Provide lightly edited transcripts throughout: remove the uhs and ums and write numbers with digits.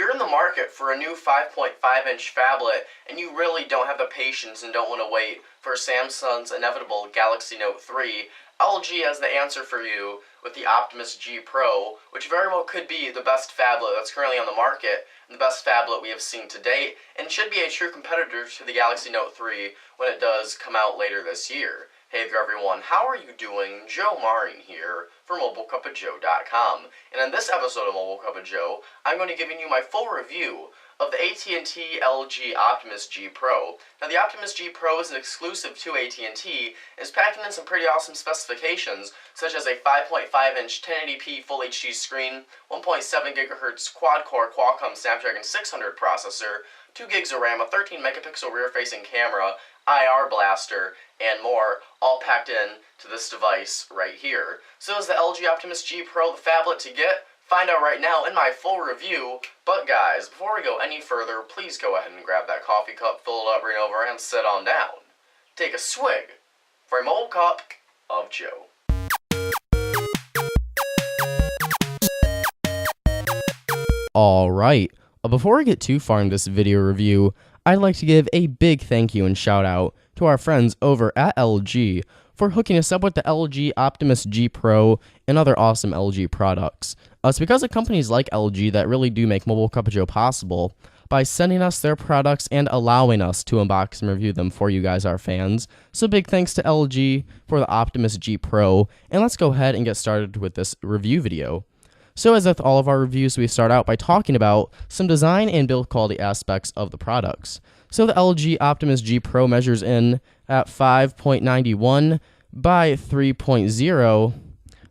you're in the market for a new 5.5-inch phablet and you really don't have the patience and don't want to wait for Samsung's inevitable Galaxy Note 3, LG has the answer for you with the Optimus G Pro, which very well could be the best phablet that's currently on the market, and the best phablet we have seen to date, and should be a true competitor to the Galaxy Note 3 when it does come out later this year. Hey there everyone, how are you doing? Joe Marin here for MobileCupOfJoe.com, and in this episode of Mobile Cup of Joe, I'm going to be giving you my full review of the AT&T LG Optimus G Pro. Now the Optimus G Pro is an exclusive to AT&T and is packing in some pretty awesome specifications, such as a 5.5-inch 1080p Full HD screen, 1.7 GHz quad-core Qualcomm Snapdragon 600 processor, 2 gigs of RAM, a 13 megapixel rear-facing camera, IR blaster, and more, all packed in to this device right here. So is the LG Optimus G Pro the phablet to get? Find out right now in my full review. But guys, before we go any further, please go ahead and grab that coffee cup, fill it up, bring it over, and sit on down. Take a swig for a Mobile Cup of Joe. Alright, before we get too far in this video review, I'd like to give a big thank you and shout out to our friends over at LG for hooking us up with the LG Optimus G Pro and other awesome LG products. It's because of companies like LG that really do make Mobile Cup of Joe possible by sending us their products and allowing us to unbox and review them for you guys, our fans. So big thanks to LG for the Optimus G Pro, and let's go ahead and get started with this review video. So as with all of our reviews, we start out by talking about some design and build quality aspects of the products. So the LG Optimus G Pro measures in at 5.91 by 3.0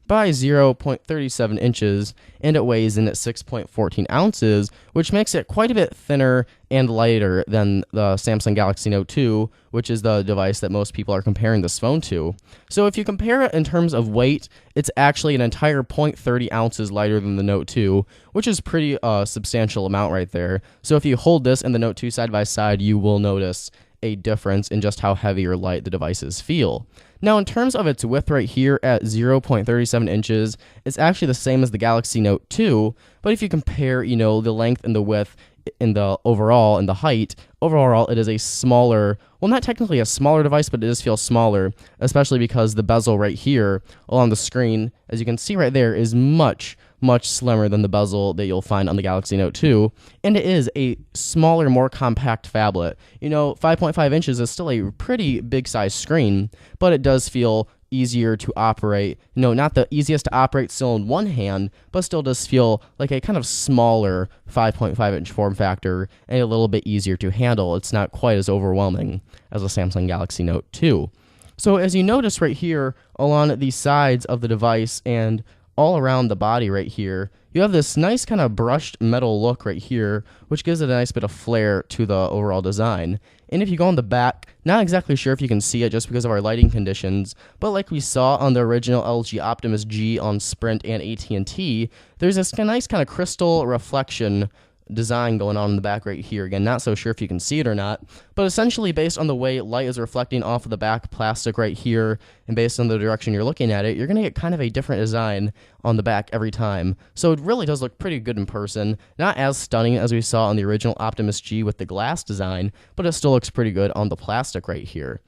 by 0.37 inches, and it weighs in at 6.14 ounces, which makes it quite a bit thinner and lighter than the Samsung Galaxy Note 2, which is the device that most people are comparing this phone to. So if you compare it in terms of weight, it's actually an entire 0.30 ounces lighter than the Note 2, which is pretty substantial amount right there. So if you hold this and the Note 2 side by side, you will notice a difference in just how heavy or light the devices feel. Now, in terms of its width right here at 0.37 inches, it's actually the same as the Galaxy Note 2, but if you compare, the length and the width in the overall and the height, overall it is a smaller, well, not technically a smaller device, but it does feel smaller, especially because the bezel right here along the screen, as you can see right there, is much slimmer than the bezel that you'll find on the Galaxy Note 2, and it is a smaller, more compact phablet. 5.5 inches is still a pretty big size screen, but it does feel easier to operate. Not the easiest to operate still in one hand, but still does feel like a kind of smaller 5.5 inch form factor and a little bit easier to handle. It's not quite as overwhelming as a Samsung Galaxy Note 2. So as you notice right here along the sides of the device and all around the body right here, you have this nice kind of brushed metal look right here, which gives it a nice bit of flair to the overall design. And if you go on the back, not exactly sure if you can see it just because of our lighting conditions, but like we saw on the original LG Optimus G on Sprint and AT&T, there's this nice kind of crystal reflection design going on in the back right here. Again, not so sure if you can see it or not, but essentially based on the way light is reflecting off of the back plastic right here and based on the direction you're looking at it, you're going to get kind of a different design on the back every time. So it really does look pretty good in person. Not as stunning as we saw on the original Optimus G with the glass design, but it still looks pretty good on the plastic right here.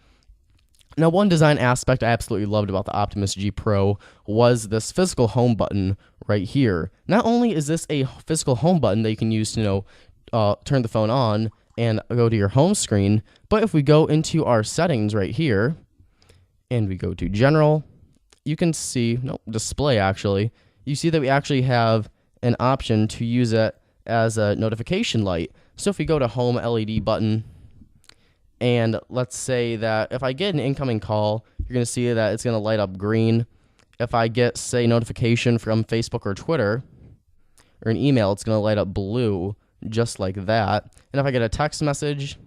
Now, one design aspect I absolutely loved about the Optimus G Pro was this physical home button right here. Not only is this a physical home button that you can use to, turn the phone on and go to your home screen, but if we go into our settings right here, and we go to General, you can see, Display actually, you see that we actually have an option to use it as a notification light. So if we go to Home LED button, and let's say that if I get an incoming call, you're going to see that it's going to light up green. If I get, say, notification from Facebook or Twitter or an email, it's going to light up blue, just like that. And if I get a text message,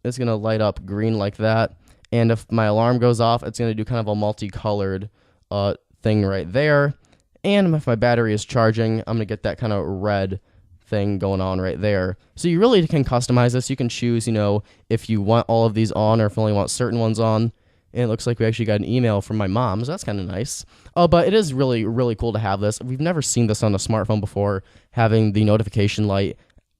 it's going to light up green like that. And if my alarm goes off, it's going to do kind of a multicolored thing right there. And if my battery is charging, I'm going to get that kind of red thing going on right there. So you really can customize this. You can choose, if you want all of these on or if you only want certain ones on. And it looks like we actually got an email from my mom, so that's kind of nice. But it is really, really cool to have this. We've never seen this on a smartphone before, having the notification light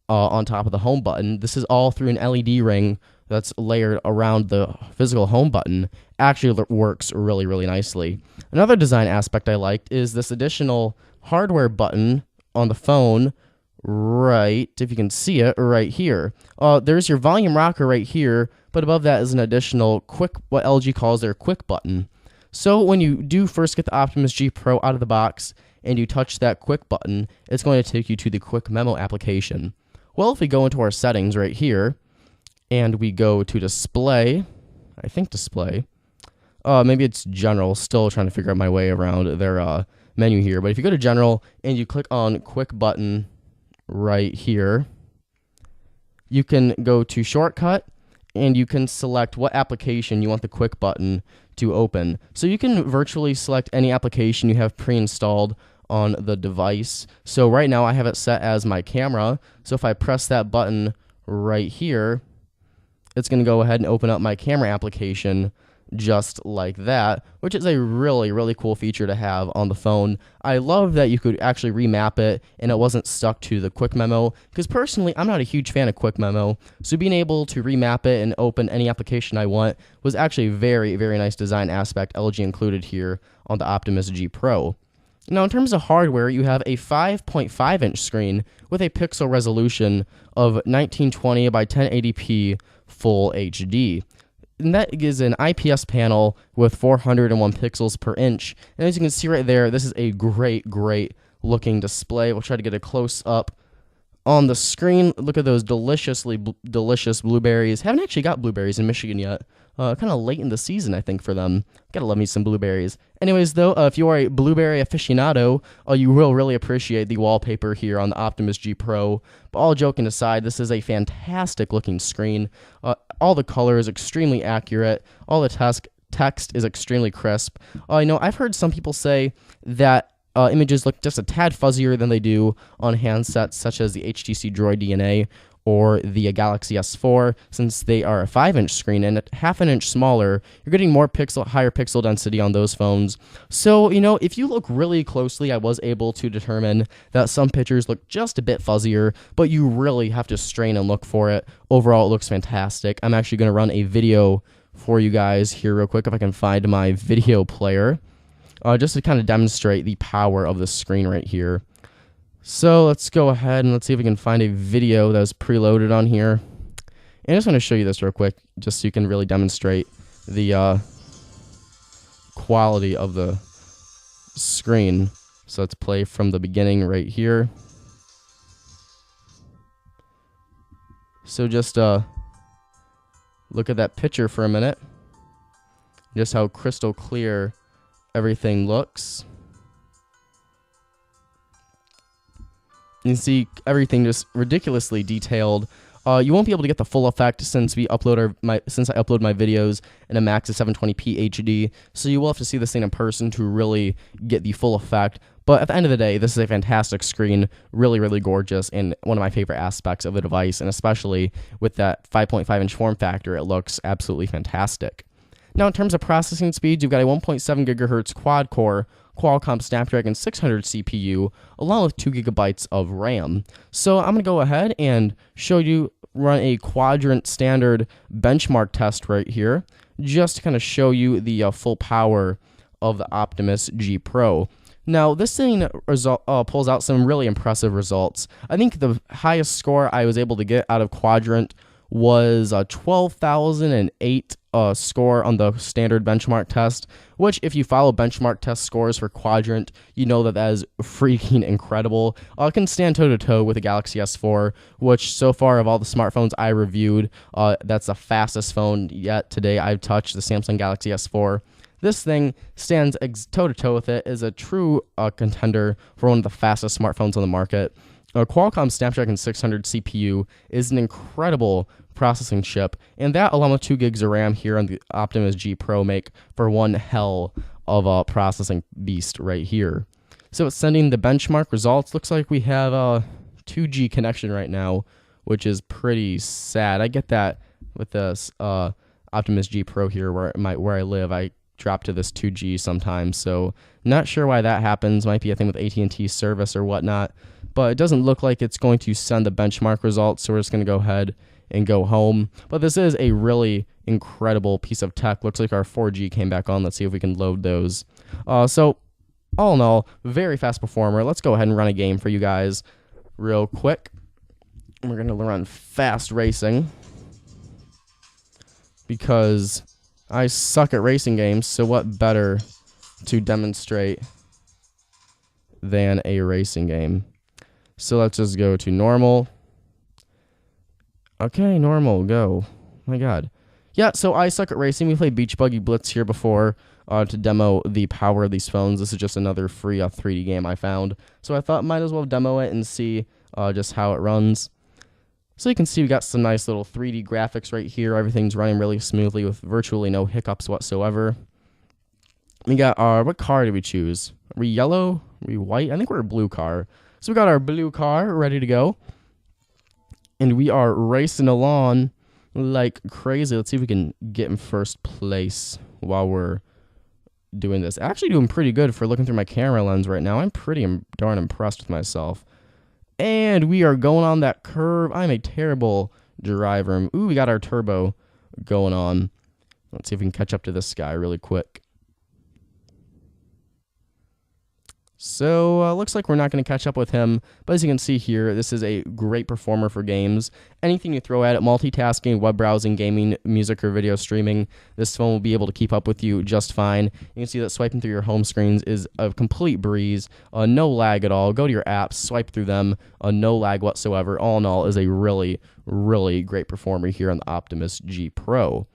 on top of the home button. This is all through an LED ring that's layered around the physical home button. Actually works really, really nicely. Another design aspect I liked is this additional hardware button on the phone, right, if you can see it, right here. There's your volume rocker right here, but above that is an additional quick, what LG calls their quick button. So when you do first get the Optimus G Pro out of the box and you touch that quick button, it's going to take you to the quick memo application. Well, if we go into our settings right here and we go to display, I think display, maybe it's general, still trying to figure out my way around their menu here. But if you go to general and you click on quick button right here, you can go to shortcut and you can select what application you want the quick button to open. So you can virtually select any application you have pre-installed on the device. So right now I have it set as my camera. So if I press that button right here, it's going to go ahead and open up my camera application just like that, which is a really, really cool feature to have on the phone. I love that you could actually remap it and it wasn't stuck to the quick memo, because personally, I'm not a huge fan of quick memo. So being able to remap it and open any application I want was actually a very, very nice design aspect LG included here on the Optimus G Pro. Now, in terms of hardware, you have a 5.5-inch screen with a pixel resolution of 1920 by 1080p Full HD. And that is an IPS panel with 401 pixels per inch. And as you can see right there, this is a great, great looking display. We'll try to get a close up on the screen. Look at those delicious blueberries. Haven't actually got blueberries in Michigan yet. Kind of late in the season, I think, for them. Gotta love me some blueberries. Anyways, though, if you are a blueberry aficionado, you will really appreciate the wallpaper here on the Optimus G Pro. But all joking aside, this is a fantastic looking screen. All the color is extremely accurate. All the text is extremely crisp. I've heard some people say that images look just a tad fuzzier than they do on handsets such as the HTC Droid DNA or the Galaxy S4, since they are a 5-inch screen and half an inch smaller. You're getting more higher pixel density on those phones. So, if you look really closely, I was able to determine that some pictures look just a bit fuzzier, but you really have to strain and look for it. Overall, it looks fantastic. I'm actually going to run a video for you guys here real quick if I can find my video player, just to kind of demonstrate the power of the screen right here. So let's go ahead and let's see if we can find a video that was preloaded on here. And I just want to show you this real quick, just so you can really demonstrate the quality of the screen. So let's play from the beginning right here. So just look at that picture for a minute. Just how crystal clear everything looks. You can see everything just ridiculously detailed. You won't be able to get the full effect since I upload my videos in a max of 720p HD. So you will have to see this thing in person to really get the full effect. But at the end of the day, this is a fantastic screen, really, really gorgeous, and one of my favorite aspects of the device. And especially with that 5.5-inch form factor, it looks absolutely fantastic. Now, in terms of processing speeds, you've got a 1.7 gigahertz quad-core Qualcomm Snapdragon 600 CPU, along with 2 gigabytes of RAM. So I'm going to go ahead and show you, run a quadrant standard benchmark test right here, just to kind of show you the full power of the Optimus G Pro. Now, this thing pulls out some really impressive results. I think the highest score I was able to get out of quadrant was a 12,008 score on the standard benchmark test, which if you follow benchmark test scores for quadrant, you know that is freaking incredible. It can stand toe-to-toe with the Galaxy S4, which so far of all the smartphones I reviewed, that's the fastest phone yet today I've touched, the Samsung Galaxy S4. This thing stands toe-to-toe with it, is a true contender for one of the fastest smartphones on the market. Qualcomm Snapdragon 600 CPU is an incredible processing chip, and that along with 2 gigs of RAM here on the Optimus G Pro make for one hell of a processing beast right here. So it's sending the benchmark results. Looks like we have a 2G connection right now, which is pretty sad. I get that with this Optimus G Pro here where I live. I drop to this 2G sometimes. So not sure why that happens. Might be a thing with AT&T service or whatnot. But it doesn't look like it's going to send the benchmark results, so we're just going to go ahead and go home. But this is a really incredible piece of tech. Looks like our 4G came back on. Let's see if we can load those. So all in all, very fast performer. Let's go ahead and run a game for you guys real quick. We're going to run fast racing because I suck at racing games, so what better to demonstrate than a racing game? So let's just go to normal. Okay, normal, go. My God. Yeah, so I suck at racing. We played Beach Buggy Blitz here before to demo the power of these phones. This is just another free 3D game I found. So I thought might as well demo it and see just how it runs. So you can see we got some nice little 3D graphics right here. Everything's running really smoothly with virtually no hiccups whatsoever. We got our, what car did we choose? Are we yellow? Are we white? I think we're a blue car. So we got our blue car ready to go. And we are racing along like crazy. Let's see if we can get in first place while we're doing this. Actually doing pretty good for looking through my camera lens right now. I'm pretty darn impressed with myself. And we are going on that curve. I'm a terrible driver. Ooh, we got our turbo going on. Let's see if we can catch up to this guy really quick. So, looks like we're not going to catch up with him, but as you can see here, this is a great performer for games. Anything you throw at it, multitasking, web browsing, gaming, music, or video streaming, this phone will be able to keep up with you just fine. You can see that swiping through your home screens is a complete breeze, no lag at all. Go to your apps, swipe through them, no lag whatsoever. All in all, is a really, really great performer here on the Optimus G Pro.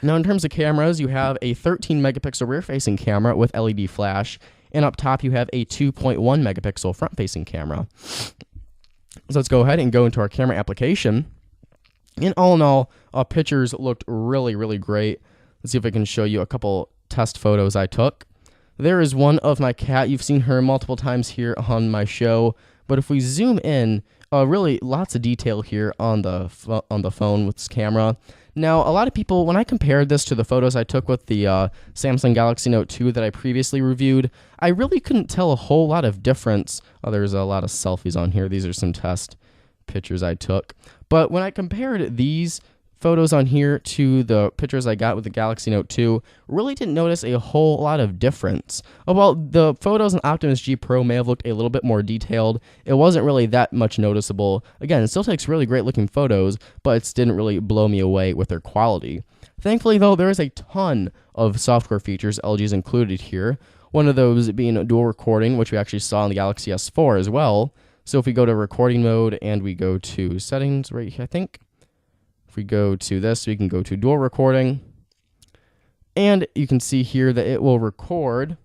Now, in terms of cameras, you have a 13 megapixel rear-facing camera with LED flash, and up top, you have a 2.1 megapixel front-facing camera. So let's go ahead and go into our camera application. And all in all, pictures looked really, really great. Let's see if I can show you a couple test photos I took. There is one of my cat. You've seen her multiple times here on my show. But if we zoom in, really lots of detail here on the phone with this camera. Now, a lot of people, when I compared this to the photos I took with the Samsung Galaxy Note 2 that I previously reviewed, I really couldn't tell a whole lot of difference. Oh, there's a lot of selfies on here. These are some test pictures I took. But when I compared these photos on here to the pictures I got with the Galaxy Note 2, really didn't notice a whole lot of difference. While the photos on Optimus G Pro may have looked a little bit more detailed, it wasn't really that much noticeable. Again, it still takes really great looking photos, but it didn't really blow me away with their quality. Thankfully though, there is a ton of software features LG's included here. One of those being dual recording, which we actually saw on the Galaxy S4 as well. So if we go to recording mode and we go to settings right here, I think. If we go to this, we can go to dual recording. And you can see here that it will record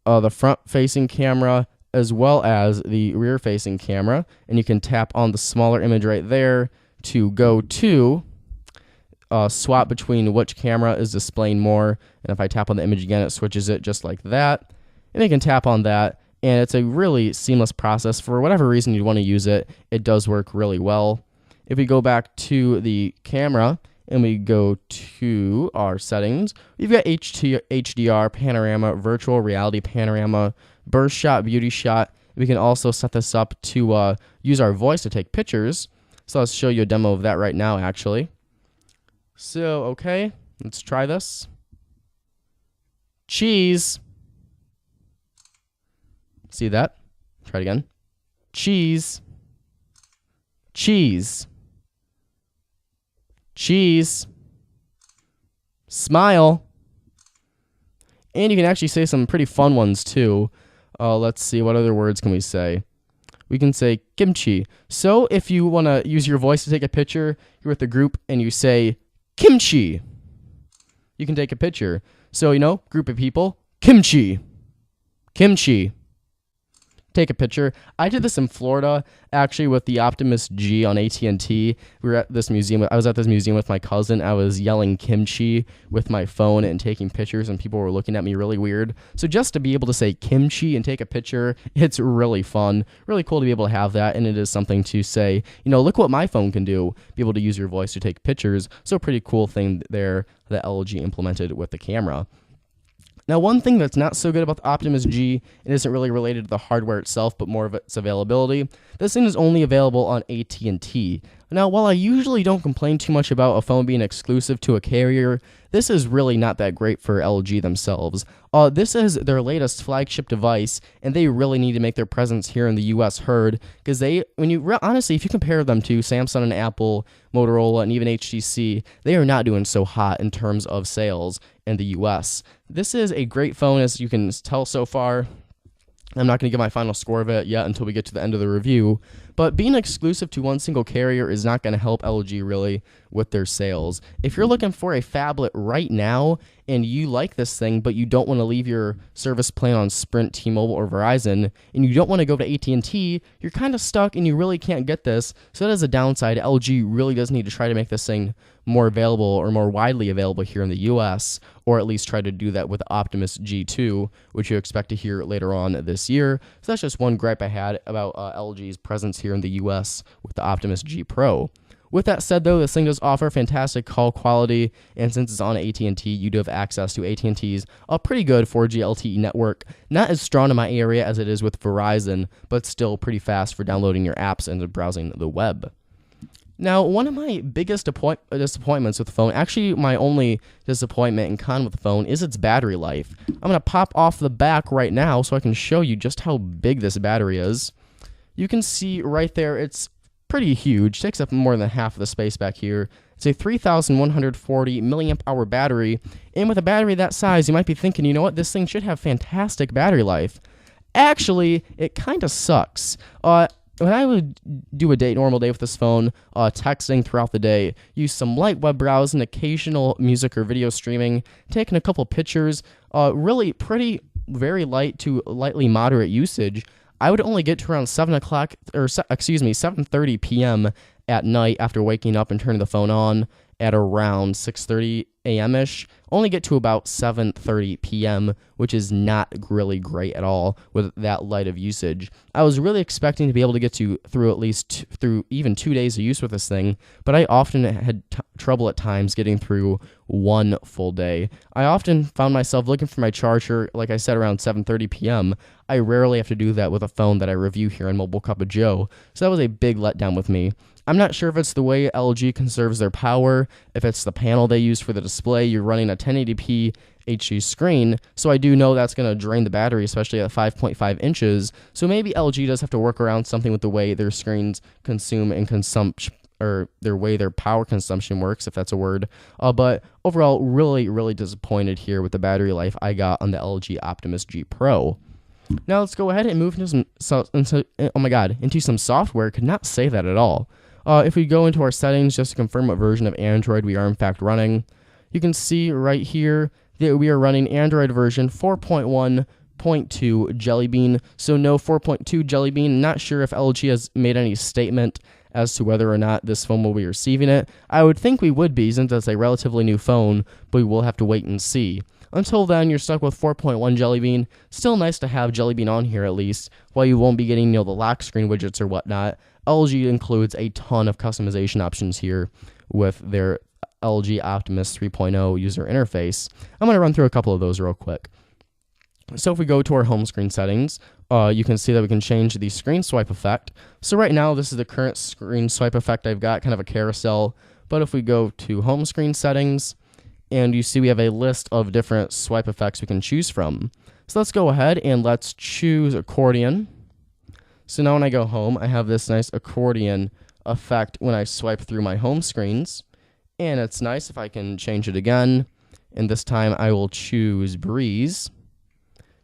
the front-facing camera as well as the rear-facing camera. And you can tap on the smaller image right there to go to swap between which camera is displaying more. And if I tap on the image again, it switches it just like that. And you can tap on that. And it's a really seamless process. For whatever reason you want to use it, it does work really well. If we go back to the camera and we go to our settings, we've got HDR, panorama, virtual reality panorama, burst shot, beauty shot. We can also set this up to use our voice to take pictures. So let's show you a demo of that right now, actually. So, okay, let's try this. Cheese. See that? Try it again. Cheese. Cheese. Cheese. Smile. And you can actually say some pretty fun ones too. Let's see, what other words can we say? We can say kimchi. So if you want to use your voice to take a picture, you're with the group and you say kimchi. You can take a picture. So, group of people, kimchi. Kimchi. take a picture. I did this in Florida, actually, with the Optimus G on AT&T. We were at this museum. I was at this museum with my cousin. I was yelling kimchi with my phone and taking pictures, and people were looking at me really weird. So just to be able to say kimchi and take a picture, it's really fun. Really cool to be able to have that, and it is something to say, look what my phone can do. Be able to use your voice to take pictures. So a pretty cool thing there that LG implemented with the camera. Now, one thing that's not so good about the Optimus G, it isn't really related to the hardware itself, but more of its availability. This thing is only available on AT&T. Now, while I usually don't complain too much about a phone being exclusive to a carrier, this is really not that great for LG themselves. This is their latest flagship device, and they really need to make their presence here in the U.S. heard, because honestly, if you compare them to Samsung and Apple, Motorola, and even HTC, they are not doing so hot in terms of sales in the U.S. This is a great phone, as you can tell so far. I'm not going to give my final score of it yet until we get to the end of the review, but being exclusive to one single carrier is not going to help LG really with their sales. If you're looking for a phablet right now and you like this thing, but you don't want to leave your service plan on Sprint, T-Mobile, or Verizon, and you don't want to go to AT&T, you're kind of stuck and you really can't get this. So that is a downside. LG really does need to try to make this thing more available or more widely available here in the US, or at least try to do that with the Optimus G2, which you expect to hear later on this year. So that's just one gripe I had about LG's presence here in the US with the Optimus G Pro. With that said, though, this thing does offer fantastic call quality, and since it's on AT&T, you do have access to AT&T's a pretty good 4G LTE network. Not as strong in my area as it is with Verizon, but still pretty fast for downloading your apps and browsing the web. Now, one of my biggest disappointments with the phone, actually my only disappointment and con with the phone, is its battery life. I'm going to pop off the back right now so I can show you just how big this battery is. You can see right there, it's pretty huge, takes up more than half of the space back here. It's a 3,140 milliamp hour battery, and with a battery that size, you might be thinking, you know what, this thing should have fantastic battery life. Actually, it kind of sucks. When I would do a normal day with this phone, texting throughout the day, use some light web browsing, occasional music or video streaming, taking a couple pictures, really very light to lightly moderate usage, I would only get to around 7:30 p.m. at night after waking up and turning the phone on at around 6:30 a.m.-ish, only get to about 7:30 p.m., which is not really great at all with that light of usage. I was really expecting to be able to get through even 2 days of use with this thing, but I often had trouble at times getting through one full day. I often found myself looking for my charger, like I said, around 7:30 p.m. I rarely have to do that with a phone that I review here on Mobile Cup of Joe, so that was a big letdown with me. I'm not sure if it's the way LG conserves their power, if it's the panel they use for the display. You're running a 1080p HD screen, so I do know that's going to drain the battery, especially at 5.5 inches. So maybe LG does have to work around something with the way their screens consume and or their way their power consumption works, if that's a word. But overall, really, really disappointed here with the battery life I got on the LG Optimus G Pro. Now let's go ahead and move into some software. Could not say that at all. If we go into our settings just to confirm what version of Android we are in fact running, you can see right here that we are running Android version 4.1.2 Jelly Bean. So no 4.2 Jelly Bean. Not sure if LG has made any statement as to whether or not this phone will be receiving it. I would think we would be, since it's a relatively new phone, but we will have to wait and see. Until then, you're stuck with 4.1 Jelly Bean. Still nice to have Jelly Bean on here at least, while you won't be getting the lock screen widgets or whatnot. LG includes a ton of customization options here with their LG Optimus 3.0 user interface. I'm going to run through a couple of those real quick. So if we go to our home screen settings, you can see that we can change the screen swipe effect. So right now, this is the current screen swipe effect I've got, kind of a carousel. But if we go to home screen settings, and you see we have a list of different swipe effects we can choose from. So let's go ahead and let's choose accordion. So now when I go home, I have this nice accordion effect when I swipe through my home screens. And it's nice if I can change it again. And this time I will choose breeze.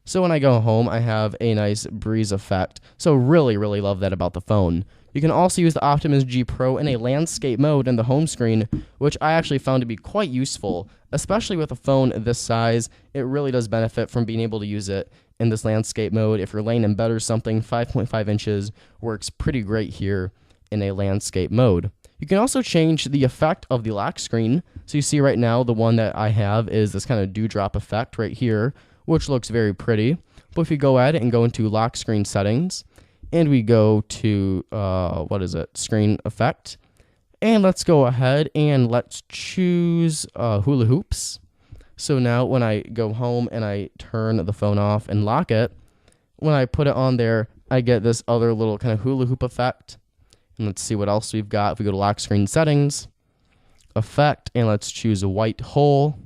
So when I go home, I have a nice breeze effect. So really, really love that about the phone. You can also use the Optimus G Pro in a landscape mode in the home screen, which I actually found to be quite useful, especially with a phone this size. It really does benefit from being able to use it in this landscape mode. If you're laying in bed or something, 5.5 inches works pretty great here in a landscape mode. You can also change the effect of the lock screen. So you see right now, the one that I have is this kind of dewdrop effect right here, which looks very pretty. But if you go ahead and go into lock screen settings, and we go to, screen effect, and let's go ahead and let's choose hula hoops. So now when I go home and I turn the phone off and lock it, when I put it on there, I get this other little kind of hula hoop effect. And let's see what else we've got. If we go to lock screen settings, effect, and let's choose a white hole,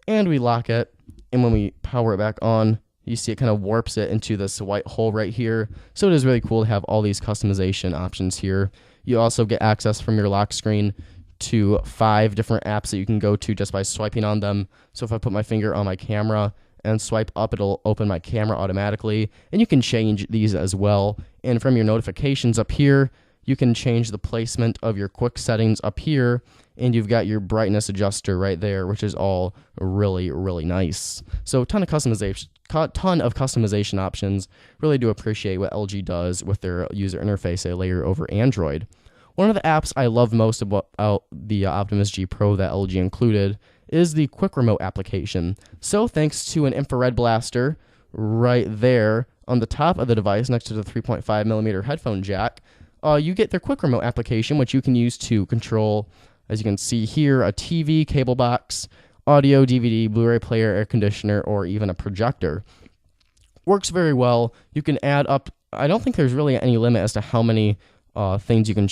and we lock it. And when we power it back on, you see it kind of warps it into this white hole right here. So it is really cool to have all these customization options here. You also get access from your lock screen to 5 different apps that you can go to just by swiping on them. So if I put my finger on my camera and swipe up, it'll open my camera automatically. And you can change these as well. And from your notifications up here, you can change the placement of your quick settings up here, and you've got your brightness adjuster right there, which is all really, really nice. So ton of customization options. Really do appreciate what LG does with their user interface they layer over Android. One of the apps I love most about the Optimus G Pro that LG included is the quick remote application. So thanks to an infrared blaster right there on the top of the device next to the 3.5mm headphone jack, you get their quick remote application, which you can use to control, as you can see here, a TV, cable box, audio, DVD, Blu-ray player, air conditioner, or even a projector. Works very well. You can add up, I don't think there's really any limit as to how many things you can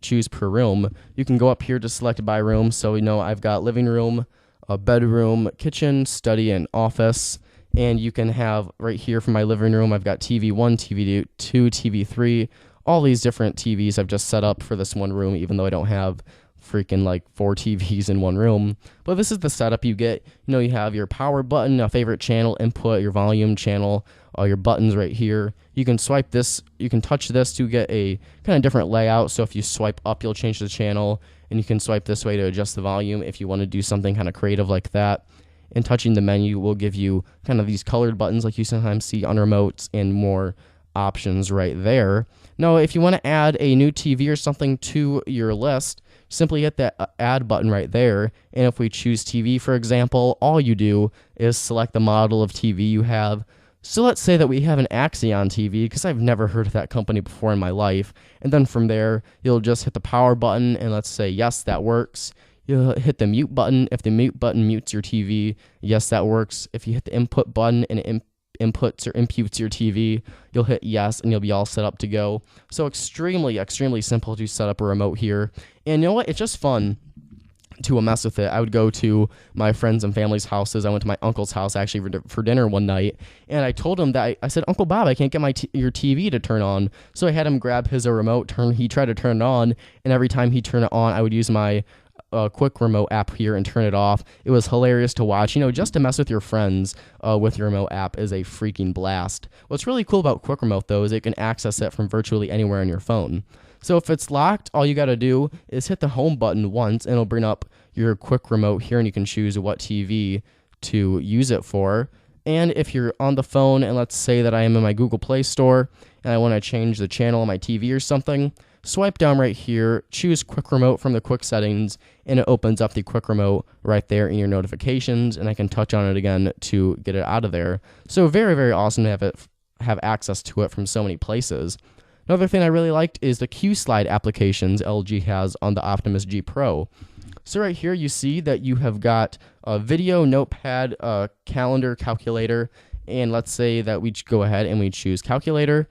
choose per room. You can go up here to select by room. So we know I've got living room, a bedroom, kitchen, study, and office. And you can have right here for my living room, I've got TV 1, TV 2, TV 3, all these different TVs I've just set up for this one room, even though I don't have freaking like 4 TVs in one room. But this is the setup you get. You know, you have your power button, a favorite channel input, your volume channel, your buttons right here. You can swipe this, you can touch this to get a kind of different layout. So if you swipe up, you'll change the channel, and you can swipe this way to adjust the volume if you want to do something kind of creative like that. And touching the menu will give you kind of these colored buttons like you sometimes see on remotes, and more options right there. Now, if you want to add a new TV or something to your list, simply hit that add button right there. And if we choose TV, for example, all you do is select the model of TV you have. So let's say that we have an Axion TV, because I've never heard of that company before in my life. And then from there, you'll just hit the power button, and let's say, yes, that works. You'll hit the mute button. If the mute button mutes your TV, yes, that works. If you hit the input button and it inputs or imputes your TV, you'll hit yes, and you'll be all set up to go. So extremely, extremely simple to set up a remote here. And you know what? It's just fun to mess with it. I would go to my friends and family's houses. I went to my uncle's house actually for dinner one night, and I told him that I said, Uncle Bob, I can't get your TV to turn on. So I had him grab his remote, he tried to turn it on, and every time he turned it on, I would use my quick remote app here and turn it off. It was hilarious to watch. You know, just to mess with your friends with your remote app is a freaking blast. What's really cool about quick remote, though, is it can access it from virtually anywhere on your phone. So if it's locked, all you got to do is hit the home button once, and it'll bring up your quick remote here, and you can choose what TV to use it for. And if you're on the phone, and let's say that I am in my Google Play Store, and I want to change the channel on my TV or something, swipe down right here, choose quick remote from the quick settings, and it opens up the quick remote right there in your notifications, and I can touch on it again to get it out of there. So very, very awesome to have access to it from so many places. Another thing I really liked is the Q-Slide applications LG has on the Optimus G Pro. So right here you see that you have got a video, notepad, calendar, calculator, and let's say that we go ahead and we choose calculator,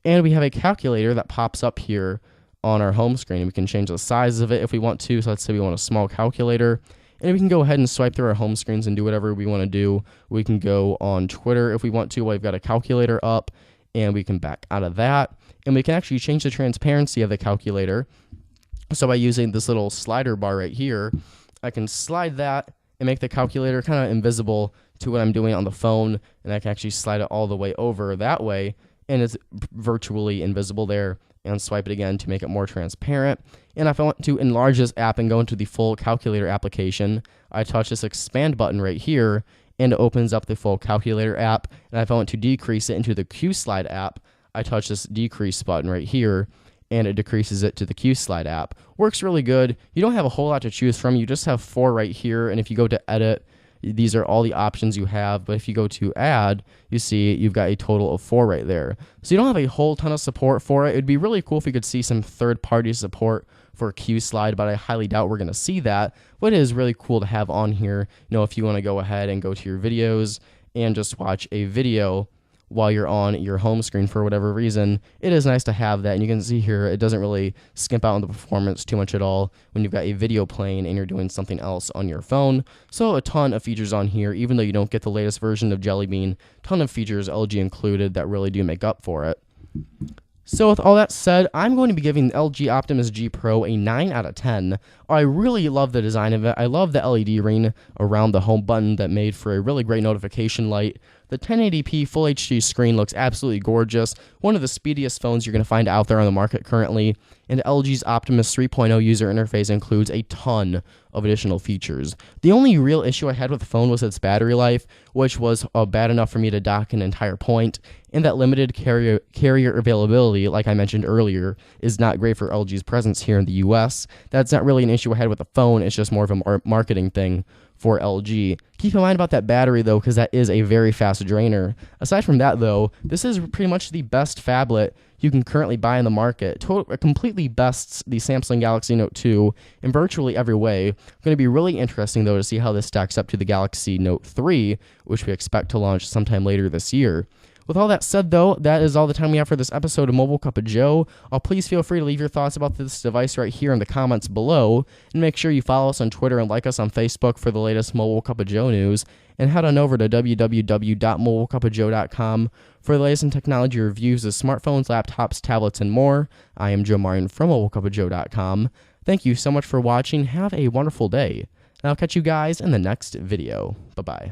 and we have a calculator that pops up here on our home screen. We can change the size of it if we want to. So let's say we want a small calculator, and we can go ahead and swipe through our home screens and do whatever we want to do. We can go on Twitter if we want to while we've got a calculator up, and we can back out of that. And we can actually change the transparency of the calculator. So by using this little slider bar right here, I can slide that and make the calculator kind of invisible to what I'm doing on the phone, and I can actually slide it all the way over that way, and it's virtually invisible there, and swipe it again to make it more transparent. And if I want to enlarge this app and go into the full calculator application, I touch this expand button right here, and it opens up the full calculator app. And if I want to decrease it into the Q Slide app, I touch this decrease button right here, and it decreases it to the Q Slide app. Works really good. You don't have a whole lot to choose from. You just have 4 right here, and if you go to edit, these are all the options you have. But if you go to add, you see you've got a total of 4 right there. So you don't have a whole ton of support for it. It'd be really cool if we could see some third-party support for Q Slide, but I highly doubt we're going to see that. But it is really cool to have on here, if you want to go ahead and go to your videos and just watch a video while you're on your home screen for whatever reason. It is nice to have that, and you can see here it doesn't really skimp out on the performance too much at all when you've got a video playing and you're doing something else on your phone. So a ton of features on here, even though you don't get the latest version of Jelly Bean. Ton of features, LG included, that really do make up for it. So with all that said, I'm going to be giving the LG Optimus G Pro a 9 out of 10. I really love the design of it. I love the LED ring around the home button that made for a really great notification light. The 1080p Full HD screen looks absolutely gorgeous. One of the speediest phones you're going to find out there on the market currently. And LG's Optimus 3.0 user interface includes a ton of additional features. The only real issue I had with the phone was its battery life, which was bad enough for me to dock an entire point. And that limited carrier availability, like I mentioned earlier, is not great for LG's presence here in the US. That's not really an issue I had with the phone. It's just more of a marketing thing for LG. Keep in mind about that battery though, because that is a very fast drainer. Aside from that though, this is pretty much the best phablet you can currently buy in the market. It completely bests the Samsung Galaxy Note 2 in virtually every way. Going to be really interesting though to see how this stacks up to the Galaxy Note 3, which we expect to launch sometime later this year. With all that said, though, that is all the time we have for this episode of Mobile Cup of Joe. Please feel free to leave your thoughts about this device right here in the comments below, and make sure you follow us on Twitter and like us on Facebook for the latest Mobile Cup of Joe news, and head on over to www.mobilecupofjoe.com for the latest in technology reviews of smartphones, laptops, tablets, and more. I am Joe Marion from mobilecupofjoe.com. Thank you so much for watching. Have a wonderful day, and I'll catch you guys in the next video. Bye-bye.